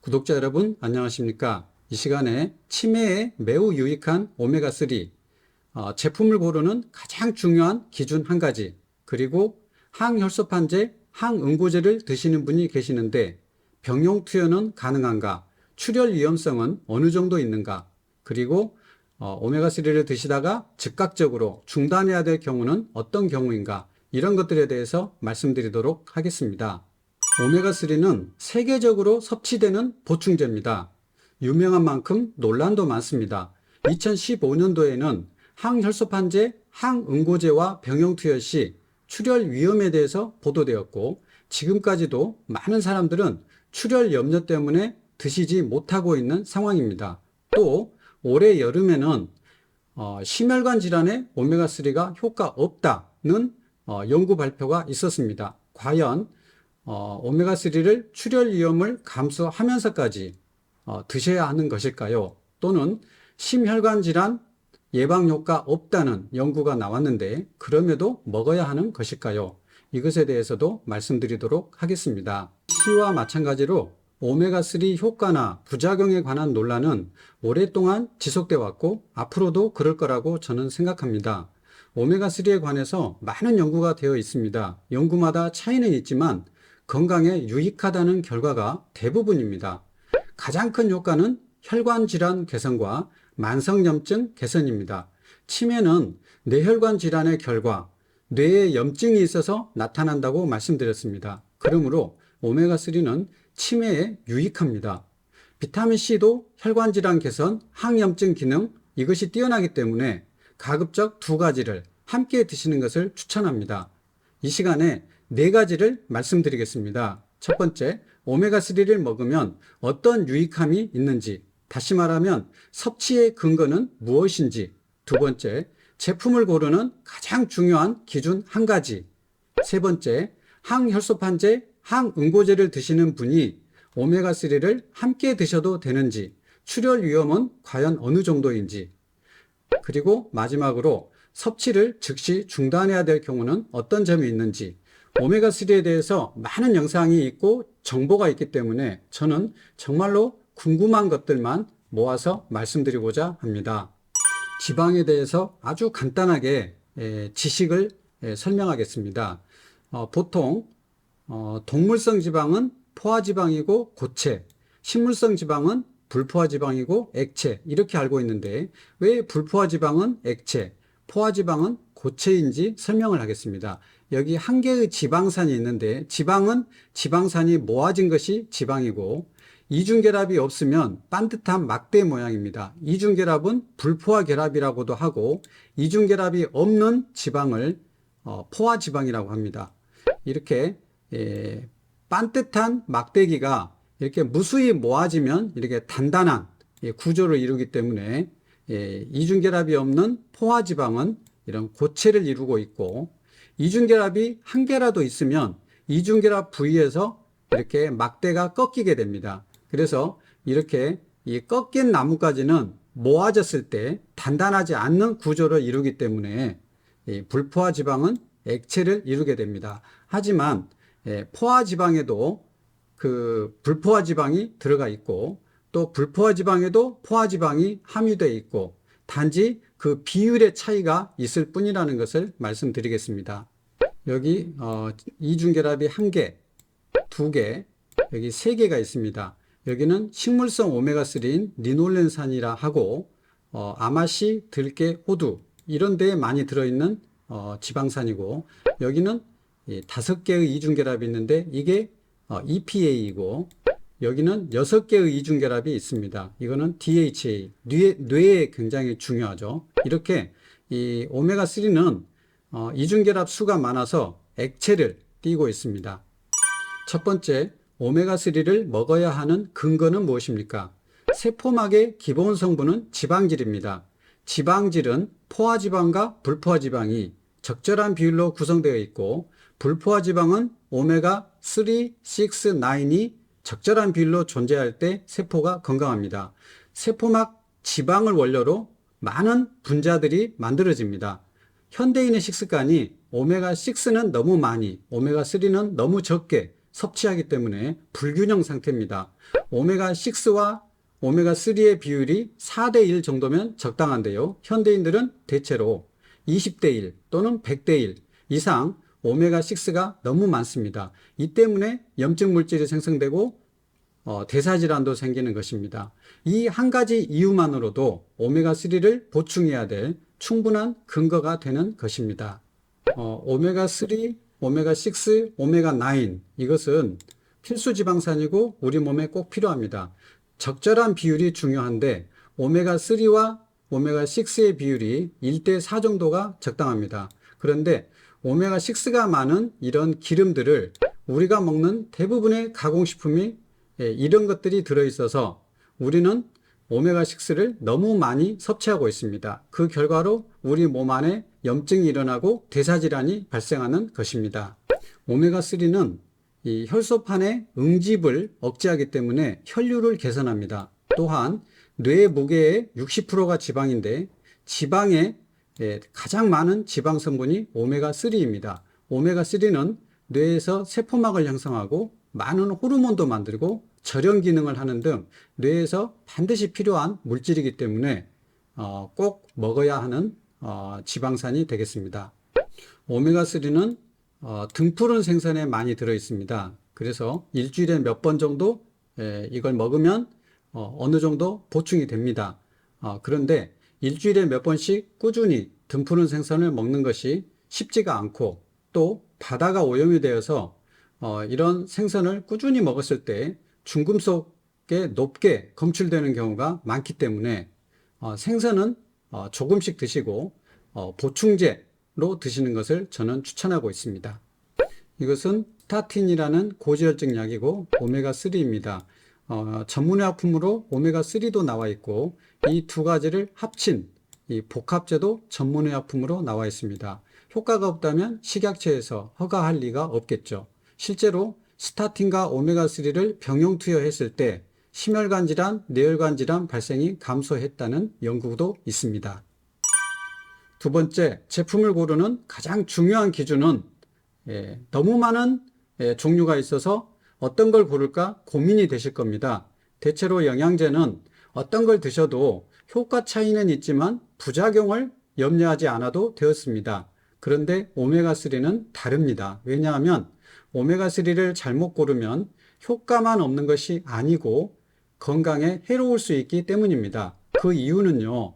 구독자 여러분 안녕하십니까? 이 시간에 치매에 매우 유익한 오메가3 제품을 고르는 가장 중요한 기준 한 가지, 그리고 항혈소판제, 항응고제를 드시는 분이 계시는데 병용 투여는 가능한가? 출혈 위험성은 어느 정도 있는가? 그리고 오메가3를 드시다가 즉각적으로 중단해야 될 경우는 어떤 경우인가? 이런 것들에 대해서 말씀드리도록 하겠습니다. 오메가3는 세계적으로 섭취되는 보충제입니다. 유명한 만큼 논란도 많습니다. 2015년도에는 항혈소판제, 항응고제와 병용투여 시 출혈 위험에 대해서 보도되었고, 지금까지도 많은 사람들은 출혈 염려 때문에 드시지 못하고 있는 상황입니다. 또 올해 여름에는 심혈관 질환에 오메가3가 효과 없다는 연구 발표가 있었습니다. 과연 오메가3를 출혈 위험을 감소하면서까지 드셔야 하는 것일까요? 또는 심혈관 질환 예방 효과 없다는 연구가 나왔는데 그럼에도 먹어야 하는 것일까요? 이것에 대해서도 말씀드리도록 하겠습니다. 시와 마찬가지로 오메가3 효과나 부작용에 관한 논란은 오랫동안 지속돼 왔고 앞으로도 그럴 거라고 저는 생각합니다. 오메가3에 관해서 많은 연구가 되어 있습니다. 연구마다 차이는 있지만 건강에 유익하다는 결과가 대부분입니다. 가장 큰 효과는 혈관 질환 개선과 만성염증 개선입니다. 치매는 뇌혈관 질환의 결과, 뇌에 염증이 있어서 나타난다고 말씀드렸습니다. 그러므로 오메가3는 치매에 유익합니다. 비타민C도 혈관 질환 개선, 항염증 기능, 이것이 뛰어나기 때문에 가급적 두 가지를 함께 드시는 것을 추천합니다. 이 시간에 네 가지를 말씀드리겠습니다. 첫 번째, 오메가3를 먹으면 어떤 유익함이 있는지, 다시 말하면 섭취의 근거는 무엇인지. 두 번째, 제품을 고르는 가장 중요한 기준 한 가지. 세 번째, 항혈소판제, 항응고제를 드시는 분이 오메가3를 함께 드셔도 되는지, 출혈 위험은 과연 어느 정도인지, 그리고 마지막으로 섭취를 즉시 중단해야 될 경우는 어떤 점이 있는지, 오메가3에 대해서 많은 영상이 있고 정보가 있기 때문에 저는 정말로 궁금한 것들만 모아서 말씀드리고자 합니다. 지방에 대해서 아주 간단하게 지식을 설명하겠습니다. 보통 동물성 지방은 포화지방이고 고체, 식물성 지방은 불포화지방이고 액체, 이렇게 알고 있는데 왜 불포화지방은 액체, 포화지방은 고체인지 설명을 하겠습니다. 여기 한 개의 지방산이 있는데 지방은 지방산이 모아진 것이 지방이고, 이중결합이 없으면 반듯한 막대 모양입니다. 이중결합은 불포화 결합이라고도 하고, 이중결합이 없는 지방을 포화지방이라고 합니다. 이렇게 반듯한 막대기가 이렇게 무수히 모아지면 이렇게 단단한 구조를 이루기 때문에 이중결합이 없는 포화지방은 이런 고체를 이루고 있고, 이중결합이 한 개라도 있으면 이중결합 부위에서 이렇게 막대가 꺾이게 됩니다. 그래서 이렇게 이 꺾인 나뭇가지는 모아졌을 때 단단하지 않는 구조를 이루기 때문에 불포화지방은 액체를 이루게 됩니다. 하지만 포화지방에도 그 불포화지방이 들어가 있고, 또 불포화지방에도 포화지방이 함유되어 있고, 단지 그 비율의 차이가 있을 뿐이라는 것을 말씀드리겠습니다. 여기 이중결합이 한 개, 두 개, 여기 세 개가 있습니다. 여기는 식물성 오메가3인 리놀렌산이라 하고, 아마시, 들깨, 호두 이런 데에 많이 들어있는 지방산이고, 여기는 다섯 개의 이중결합이 있는데 이게 EPA이고, 여기는 6개의 이중결합이 있습니다. 이거는 DHA, 뇌에 굉장히 중요하죠. 이렇게 이 오메가3는 이중결합 수가 많아서 액체를 띠고 있습니다. 첫 번째, 오메가3를 먹어야 하는 근거는 무엇입니까? 세포막의 기본 성분은 지방질입니다. 지방질은 포화지방과 불포화지방이 적절한 비율로 구성되어 있고, 불포화지방은 오메가3, 6, 9이 적절한 비율로 존재할 때 세포가 건강합니다. 세포막 지방을 원료로 많은 분자들이 만들어집니다. 현대인의 식습관이 오메가6는 너무 많이, 오메가3는 너무 적게 섭취하기 때문에 불균형 상태입니다. 오메가6와 오메가3의 비율이 4대 1 정도면 적당한데요. 현대인들은 대체로 20대 1 또는 100대 1 이상 오메가6가 너무 많습니다. 이 때문에 염증 물질이 생성되고 대사질환도 생기는 것입니다. 이 한 가지 이유만으로도 오메가3를 보충해야 될 충분한 근거가 되는 것입니다. 오메가3, 오메가6, 오메가9 이것은 필수 지방산이고 우리 몸에 꼭 필요합니다. 적절한 비율이 중요한데 오메가3와 오메가6의 비율이 1대 4 정도가 적당합니다. 그런데 오메가6가 많은 이런 기름들을 우리가 먹는 대부분의 가공식품이 이런 것들이 들어있어서 우리는 오메가6를 너무 많이 섭취하고 있습니다. 그 결과로 우리 몸 안에 염증이 일어나고 대사질환이 발생하는 것입니다. 오메가3는 이 혈소판의 응집을 억제하기 때문에 혈류를 개선합니다. 또한 뇌 무게의 60%가 지방인데 지방의 가장 많은 지방 성분이 오메가3입니다. 오메가3는 뇌에서 세포막을 형성하고 많은 호르몬도 만들고 절연 기능을 하는 등 뇌에서 반드시 필요한 물질이기 때문에 꼭 먹어야 하는 지방산이 되겠습니다. 오메가3는 등푸른 생선에 많이 들어 있습니다. 그래서 일주일에 몇 번 정도 이걸 먹으면 어느 정도 보충이 됩니다. 그런데 일주일에 몇 번씩 꾸준히 등푸른 생선을 먹는 것이 쉽지가 않고 또 바다가 오염이 되어서 이런 생선을 꾸준히 먹었을 때 중금속에 높게 검출되는 경우가 많기 때문에 생선은 조금씩 드시고 보충제로 드시는 것을 저는 추천하고 있습니다. 이것은 스타틴이라는 고지혈증 약이고 오메가3입니다. 전문의약품으로 오메가3도 나와 있고 이 두 가지를 합친 이 복합제도 전문의약품으로 나와 있습니다. 효과가 없다면 식약처에서 허가할 리가 없겠죠. 실제로 스타틴과 오메가3를 병용 투여했을 때 심혈관 질환, 뇌혈관 질환 발생이 감소했다는 연구도 있습니다. 두 번째, 제품을 고르는 가장 중요한 기준은 너무 많은 종류가 있어서 어떤 걸 고를까 고민이 되실 겁니다. 대체로 영양제는 어떤 걸 드셔도 효과 차이는 있지만 부작용을 염려하지 않아도 되었습니다. 그런데 오메가3는 다릅니다. 왜냐하면 오메가3를 잘못 고르면 효과만 없는 것이 아니고 건강에 해로울 수 있기 때문입니다. 그 이유는요,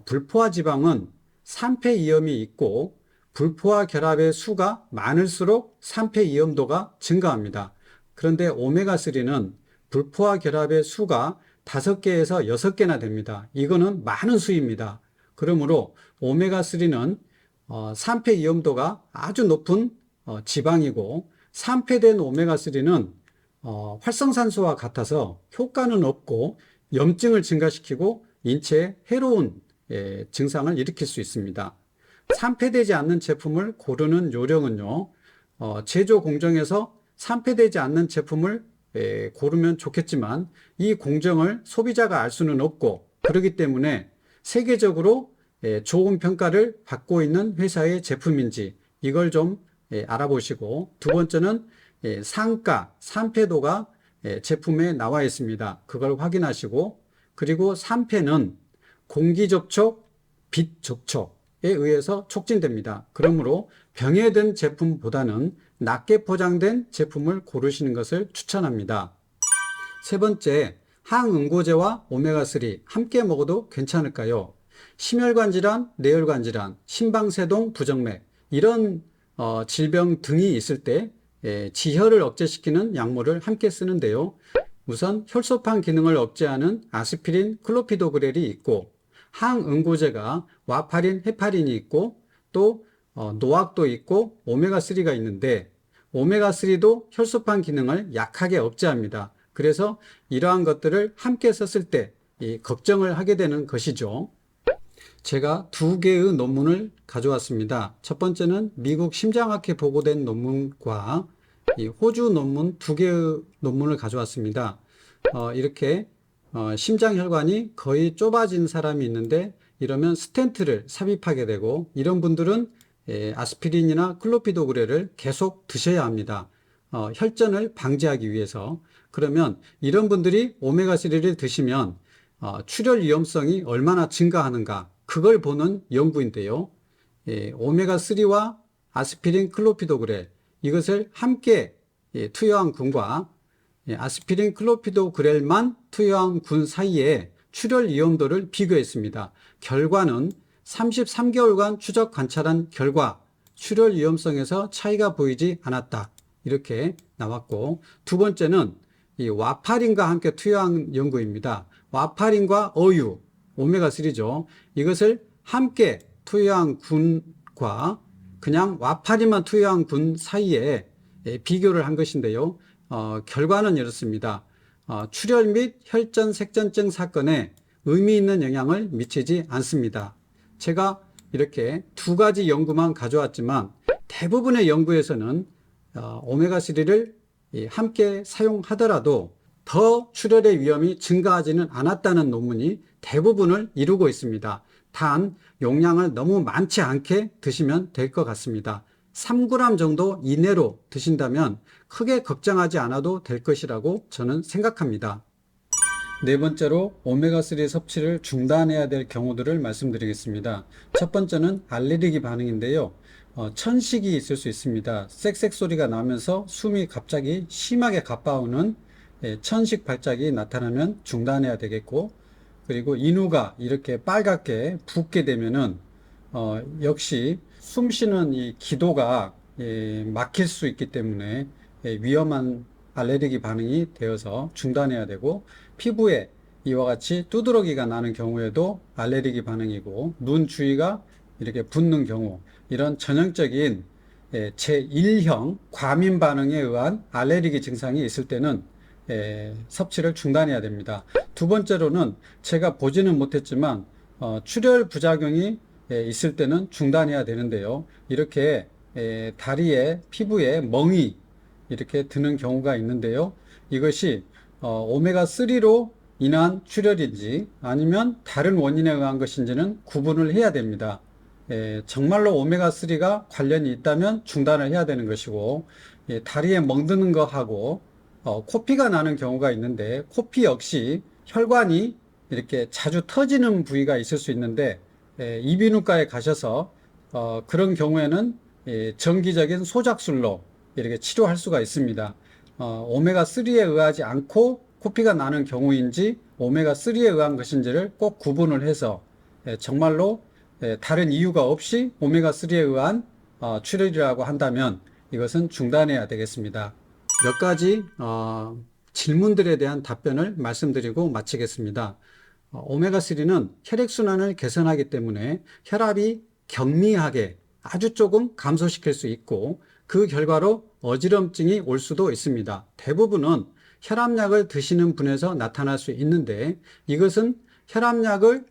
불포화 지방은 산패이염이 있고 불포화 결합의 수가 많을수록 산패이염도가 증가합니다. 그런데 오메가3는 불포화 결합의 수가 5개에서 6개나 됩니다. 이거는 많은 수입니다. 그러므로 오메가3는 산패이염도가 아주 높은 지방이고 산패된 오메가3는 활성산소와 같아서 효과는 없고 염증을 증가시키고 인체에 해로운 증상을 일으킬 수 있습니다. 산패되지 않는 제품을 고르는 요령은요, 제조 공정에서 산패되지 않는 제품을 고르면 좋겠지만 이 공정을 소비자가 알 수는 없고 그렇기 때문에 세계적으로 좋은 평가를 받고 있는 회사의 제품인지 이걸 좀 알아보시고, 두 번째는 상가, 산패도가 제품에 나와 있습니다. 그걸 확인하시고, 그리고 산패는 공기 접촉, 빛 접촉에 의해서 촉진됩니다. 그러므로 병에 든 제품보다는 낮게 포장된 제품을 고르시는 것을 추천합니다. 세 번째, 항응고제와 오메가3 함께 먹어도 괜찮을까요? 심혈관 질환, 뇌혈관 질환, 심방세동 부정맥 이런 질병 등이 있을 때 지혈을 억제시키는 약물을 함께 쓰는데요. 우선 혈소판 기능을 억제하는 아스피린, 클로피도그렐이 있고 항응고제가 와파린, 헤파린이 있고 또 노악도 있고 오메가3가 있는데 오메가3도 혈소판 기능을 약하게 억제합니다. 그래서 이러한 것들을 함께 썼을 때 걱정을 하게 되는 것이죠. 제가 2개의 논문을 가져왔습니다. 첫 번째는 미국 심장학회 보고된 논문과 이 호주 논문 2개의 논문을 가져왔습니다. 이렇게 심장혈관이 거의 좁아진 사람이 있는데 이러면 스텐트를 삽입하게 되고 이런 분들은 아스피린이나 클로피도그렐을 계속 드셔야 합니다. 혈전을 방지하기 위해서. 그러면 이런 분들이 오메가3를 드시면 출혈 위험성이 얼마나 증가하는가, 그걸 보는 연구인데요. 예, 오메가3와 아스피린 클로피도그렐, 이것을 함께 투여한 균과 아스피린 클로피도그렐만 투여한 균 사이에 출혈 위험도를 비교했습니다. 결과는 33개월간 추적 관찰한 결과 출혈 위험성에서 차이가 보이지 않았다, 이렇게 나왔고, 두 번째는 이 와파린과 함께 투여한 연구입니다. 와파린과 어유, 오메가3죠. 이것을 함께 투여한 균과 그냥 와파린만 투여한 균 사이에 비교를 한 것인데요. 결과는 이렇습니다. 출혈 및 혈전 색전증 사건에 의미 있는 영향을 미치지 않습니다. 제가 이렇게 두 가지 연구만 가져왔지만 대부분의 연구에서는 오메가3를 함께 사용하더라도 더 출혈의 위험이 증가하지는 않았다는 논문이 대부분을 이루고 있습니다. 단 용량을 너무 많지 않게 드시면 될 것 같습니다. 3g 정도 이내로 드신다면 크게 걱정하지 않아도 될 것이라고 저는 생각합니다. 네 번째로 오메가3 섭취를 중단해야 될 경우들을 말씀드리겠습니다. 첫 번째는 알레르기 반응인데요. 천식이 있을 수 있습니다. 쌕쌕 소리가 나면서 숨이 갑자기 심하게 가빠오는 천식 발작이 나타나면 중단해야 되겠고, 그리고 인후가 이렇게 빨갛게 붓게 되면은 역시 숨 쉬는 이 기도가 막힐 수 있기 때문에 위험한 알레르기 반응이 되어서 중단해야 되고, 피부에 이와 같이 두드러기가 나는 경우에도 알레르기 반응이고, 눈 주위가 이렇게 붓는 경우, 이런 전형적인 제1형 과민 반응에 의한 알레르기 증상이 있을 때는 섭취를 중단해야 됩니다. 두 번째로는 제가 보지는 못했지만 출혈 부작용이 있을 때는 중단해야 되는데요. 이렇게 다리에 피부에 멍이 이렇게 드는 경우가 있는데요. 이것이 오메가3로 인한 출혈인지 아니면 다른 원인에 의한 것인지는 구분을 해야 됩니다. 정말로 오메가3가 관련이 있다면 중단을 해야 되는 것이고, 다리에 멍드는 거하고 코피가 나는 경우가 있는데, 코피 역시 혈관이 이렇게 자주 터지는 부위가 있을 수 있는데, 이비인후과에 가셔서 그런 경우에는 정기적인 소작술로 이렇게 치료할 수가 있습니다. 오메가3에 의하지 않고 코피가 나는 경우인지 오메가3에 의한 것인지를 꼭 구분을 해서 정말로 다른 이유가 없이 오메가3에 의한 출혈이라고 한다면 이것은 중단해야 되겠습니다. 몇 가지 질문들에 대한 답변을 말씀드리고 마치겠습니다. 오메가3는 혈액순환을 개선하기 때문에 혈압이 경미하게 아주 조금 감소시킬 수 있고, 그 결과로 어지럼증이 올 수도 있습니다. 대부분은 혈압약을 드시는 분에서 나타날 수 있는데, 이것은 혈압약을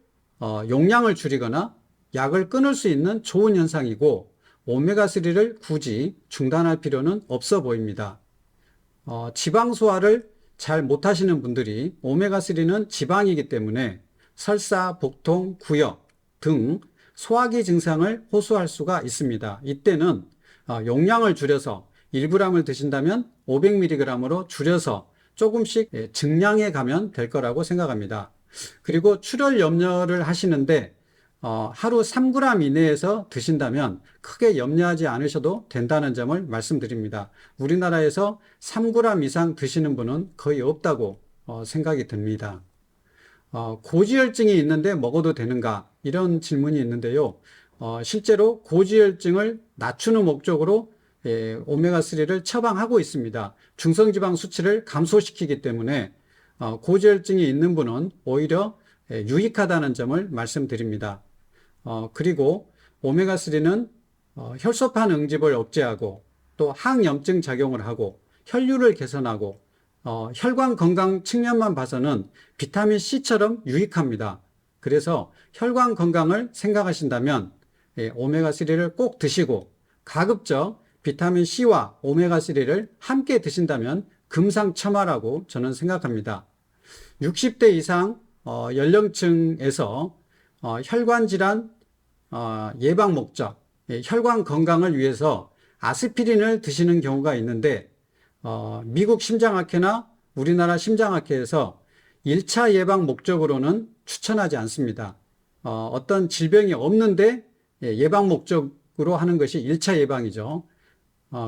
용량을 줄이거나 약을 끊을 수 있는 좋은 현상이고, 오메가3를 굳이 중단할 필요는 없어 보입니다. 지방 소화를 잘 못하시는 분들이 오메가3는 지방이기 때문에 설사, 복통, 구역 등 소화기 증상을 호소할 수가 있습니다. 이때는 용량을 줄여서 1g을 드신다면 500mg으로 줄여서 조금씩 증량해 가면 될 거라고 생각합니다. 그리고 출혈 염려를 하시는데 하루 3g 이내에서 드신다면 크게 염려하지 않으셔도 된다는 점을 말씀드립니다. 우리나라에서 3g 이상 드시는 분은 거의 없다고 생각이 듭니다. 고지혈증이 있는데 먹어도 되는가? 이런 질문이 있는데요. 실제로 고지혈증을 낮추는 목적으로 오메가3를 처방하고 있습니다. 중성지방 수치를 감소시키기 때문에 고지혈증이 있는 분은 오히려 유익하다는 점을 말씀드립니다. 그리고 오메가3는 혈소판 응집을 억제하고 또 항염증 작용을 하고 혈류를 개선하고 혈관 건강 측면만 봐서는 비타민 C처럼 유익합니다. 그래서 혈관 건강을 생각하신다면 오메가3를 꼭 드시고, 가급적 비타민 C와 오메가3를 함께 드신다면 금상첨화라고 저는 생각합니다. 60대 이상 연령층에서 혈관 질환 예방 목적, 혈관 건강을 위해서 아스피린을 드시는 경우가 있는데, 미국 심장학회나 우리나라 심장학회에서 1차 예방 목적으로는 추천하지 않습니다. 어떤 질병이 없는데 예방 목적으로 하는 것이 1차 예방이죠.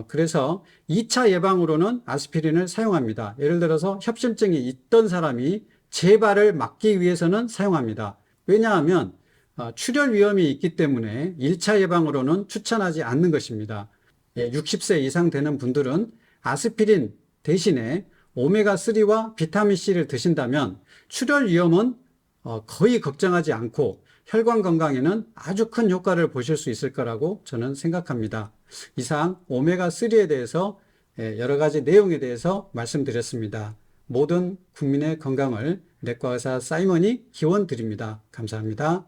그래서 2차 예방으로는 아스피린을 사용합니다. 예를 들어서 협심증이 있던 사람이 재발을 막기 위해서는 사용합니다. 왜냐하면 출혈 위험이 있기 때문에 1차 예방으로는 추천하지 않는 것입니다. 60세 이상 되는 분들은 아스피린 대신에 오메가3와 비타민C를 드신다면 출혈 위험은 거의 걱정하지 않고 혈관 건강에는 아주 큰 효과를 보실 수 있을 거라고 저는 생각합니다. 이상 오메가3에 대해서 여러 가지 내용에 대해서 말씀드렸습니다. 모든 국민의 건강을 내과 의사 사이먼이 기원 드립니다. 감사합니다.